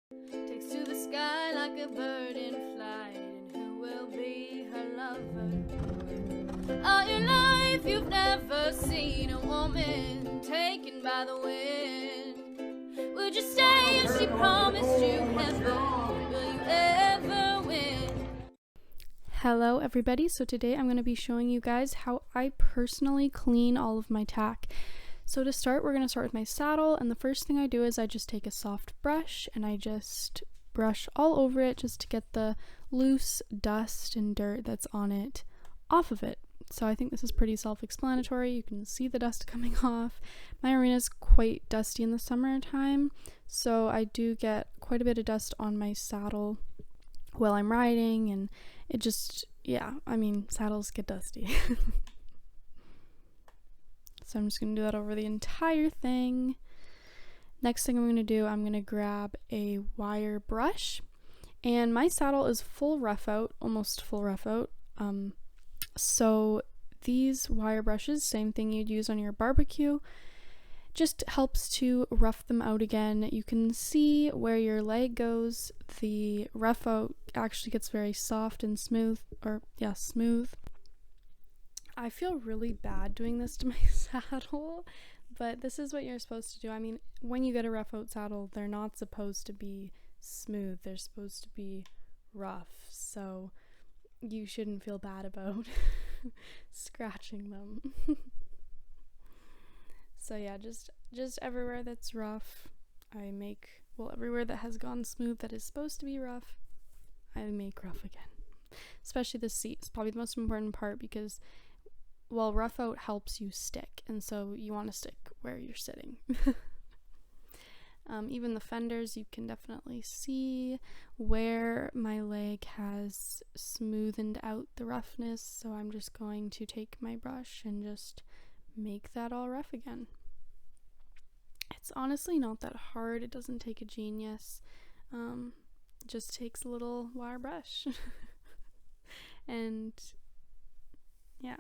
Takes to the sky like a bird in flight, and who will be her lover? All your life you've never seen a woman taken by the wind. Would you stay if she promised you heaven? Will you ever win? Hello everybody, so today I'm going to be showing you guys how I personally clean all of my tack. So to start, we're going to start with my saddle, and the first thing I do is I just take a soft brush and I just brush all over it just to get the loose dust and dirt that's on it off of it. So I think this is pretty self-explanatory. You can see the dust coming off. My arena is quite dusty in the summertime, so I do get quite a bit of dust on my saddle while I'm riding, and it just, saddles get dusty. So I'm just going to do that over the entire thing. Next thing I'm going to do, I'm going to grab a wire brush, and my saddle is full rough out, almost full rough out. So these wire brushes, same thing you'd use on your barbecue, just helps to rough them out again. You can see where your leg goes, the rough out actually gets very soft and smooth, smooth. I feel really bad doing this to my saddle, but this is what you're supposed to do. I mean, when you get a rough out saddle, they're not supposed to be smooth. They're supposed to be rough, so you shouldn't feel bad about scratching them. So yeah, just everywhere that's rough, everywhere that has gone smooth that is supposed to be rough, I make rough again. Especially the seat is probably the most important part, because rough out helps you stick, and so you want to stick where you're sitting. Even the fenders, you can definitely see where my leg has smoothened out the roughness, so I'm just going to take my brush and just make that all rough again. It's honestly not that hard. It doesn't take a genius. It just takes a little wire brush. And yeah.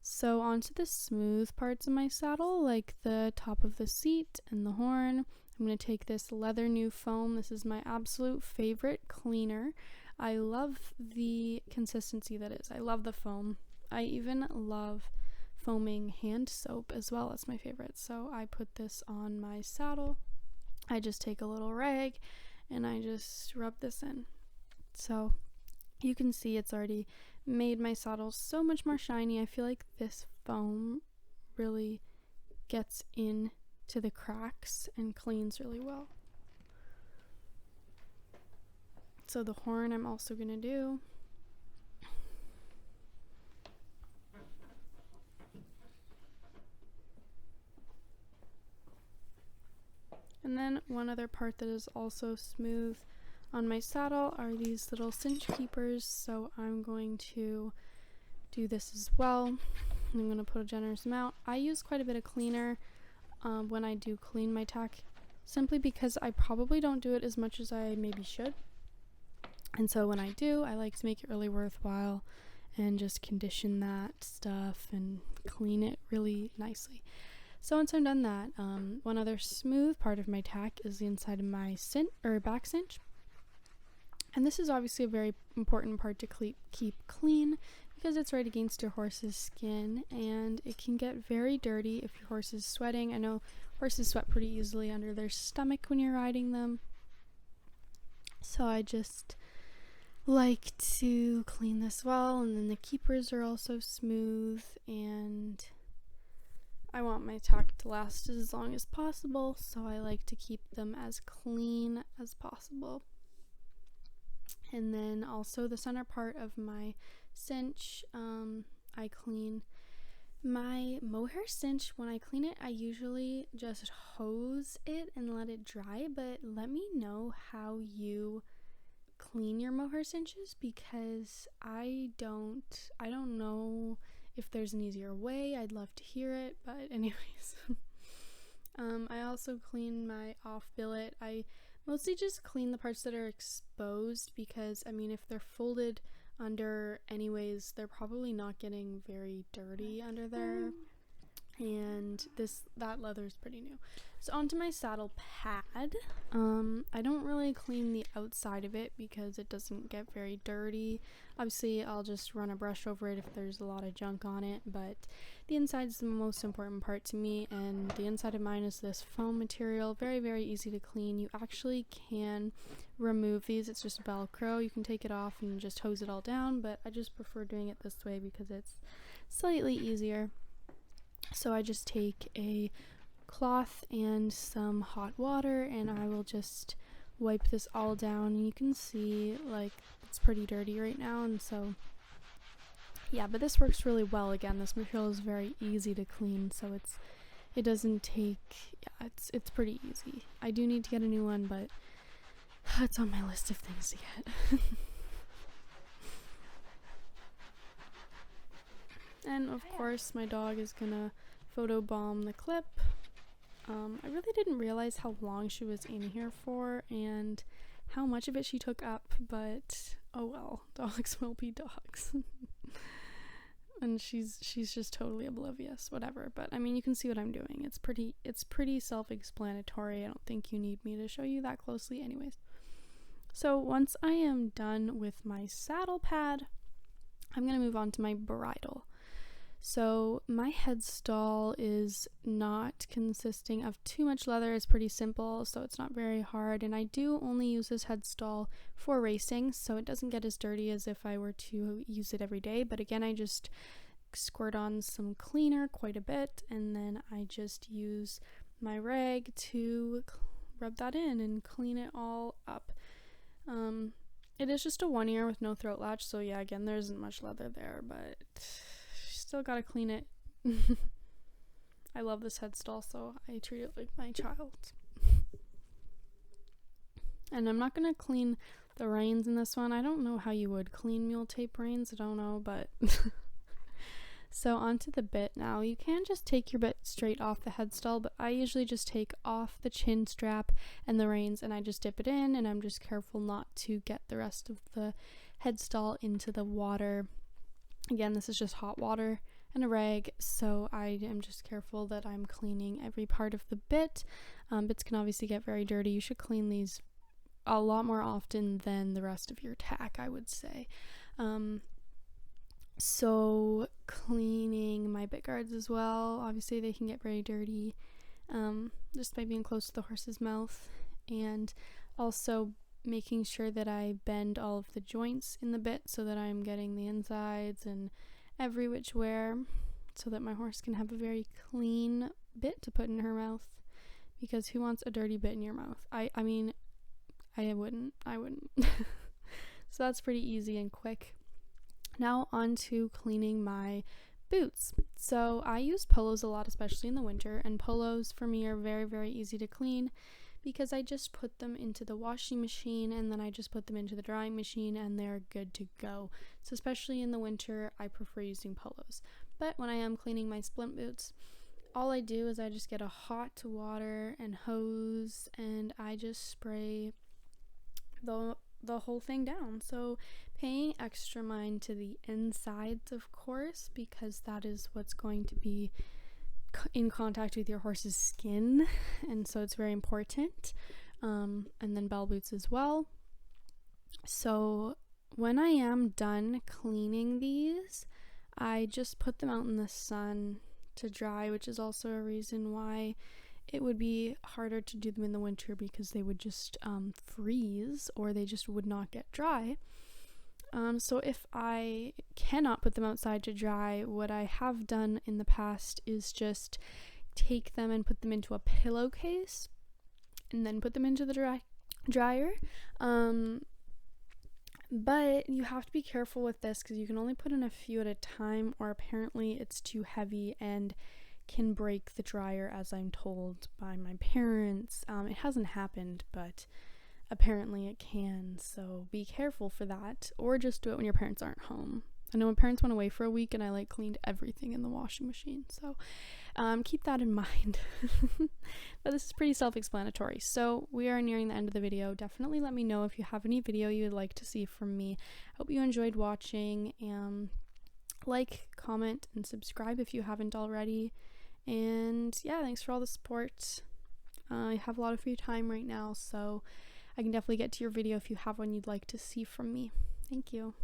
So onto the smooth parts of my saddle, like the top of the seat and the horn. I'm going to take this leather new foam. This is my absolute favorite cleaner. I love the consistency that is. I love the foam. I even love foaming hand soap as well. That's my favorite. So I put this on my saddle. I just take a little rag and I just rub this in. So you can see it's already made my saddle so much more shiny. I feel like this foam really gets into the cracks and cleans really well. So the horn I'm also going to do. And then one other part that is also smooth on my saddle are these little cinch keepers, so I'm going to do this as well. I'm going to put a generous amount. I use quite a bit of cleaner when I do clean my tack, simply because I probably don't do it as much as I maybe should. And so when I do, I like to make it really worthwhile and just condition that stuff and clean it really nicely. So once I'm done that, one other smooth part of my tack is the inside of my back cinch. And this is obviously a very important part to keep clean, because it's right against your horse's skin, and it can get very dirty if your horse is sweating. I know horses sweat pretty easily under their stomach when you're riding them. So I just like to clean this well, and then the keepers are also smooth, and I want my tack to last as long as possible, so I like to keep them as clean as possible. And then also the center part of my cinch, I clean my mohair cinch. When I clean it, I usually just hose it and let it dry, but let me know how you clean your mohair cinches, because I don't know if there's an easier way. I'd love to hear it, but anyways. I also clean my off billet. I mostly just clean the parts that are exposed, because if they're folded under anyways, they're probably not getting very dirty under there. and that leather is pretty new. So onto my saddle pad. I don't really clean the outside of it because it doesn't get very dirty. Obviously I'll just run a brush over it if there's a lot of junk on it, but the inside is the most important part to me, and the inside of mine is this foam material. Very, very easy to clean. You actually can remove these. It's just Velcro. You can take it off and just hose it all down, but I just prefer doing it this way because it's slightly easier. So I just take a cloth and some hot water and I will just wipe this all down, and you can see like it's pretty dirty right now, and so yeah, but this works really well. Again, this material is very easy to clean, so it doesn't take, yeah, it's pretty easy. I do need to get a new one, but it's on my list of things to get. And of course my dog is gonna photobomb the clip. I really didn't realize how long she was in here for and how much of it she took up, but oh well, dogs will be dogs. And she's just totally oblivious, whatever. But I mean, you can see what I'm doing. It's pretty self-explanatory. I don't think you need me to show you that closely anyways. So once I am done with my saddle pad, I'm gonna move on to my bridle. So my headstall is not consisting of too much leather. It's pretty simple, so it's not very hard, and I do only use this headstall for racing, so it doesn't get as dirty as if I were to use it every day. But again, I just squirt on some cleaner quite a bit, and then I just use my rag to rub that in and clean it all up. It is just a 1 ear with no throat latch, so yeah, again, there isn't much leather there, but still gotta clean it. I love this headstall, so I treat it like my child. And I'm not gonna clean the reins in this one. I don't know how you would clean mule tape reins, I don't know, but so onto the bit now. You can just take your bit straight off the headstall, but I usually just take off the chin strap and the reins and I just dip it in, and I'm just careful not to get the rest of the headstall into the water. Again, this is just hot water and a rag, so I am just careful that I'm cleaning every part of the bit. Bits can obviously get very dirty. You should clean these a lot more often than the rest of your tack, I would say. So cleaning my bit guards as well. Obviously they can get very dirty just by being close to the horse's mouth, and also making sure that I bend all of the joints in the bit so that I'm getting the insides and every which way, so that my horse can have a very clean bit to put in her mouth, because who wants a dirty bit in your mouth? I mean, I wouldn't. So that's pretty easy and quick. Now on to cleaning my boots. So I use polos a lot, especially in the winter, and polos for me are very, very easy to clean because I just put them into the washing machine and then I just put them into the drying machine and they're good to go. So especially in the winter, I prefer using polos. But when I am cleaning my splint boots, all I do is I just get a hot water and hose and I just spray the whole thing down. So paying extra mind to the insides, of course, because that is what's going to be in contact with your horse's skin, and so it's very important. And then bell boots as well. So when I am done cleaning these, I just put them out in the sun to dry, which is also a reason why it would be harder to do them in the winter, because they would just freeze or they just would not get dry. So if I cannot put them outside to dry, what I have done in the past is just take them and put them into a pillowcase and then put them into the dryer. But you have to be careful with this because you can only put in a few at a time, or apparently it's too heavy and can break the dryer, as I'm told by my parents. It hasn't happened, but apparently it can, so be careful for that, or just do it when your parents aren't home. I know my parents went away for a week and I cleaned everything in the washing machine, so keep that in mind. But this is pretty self-explanatory. So we are nearing the end of the video. Definitely let me know if you have any video you would like to see from me. I hope you enjoyed watching, and like, comment, and subscribe if you haven't already. And yeah, thanks for all the support. I have a lot of free time right now, so I can definitely get to your video if you have one you'd like to see from me. Thank you.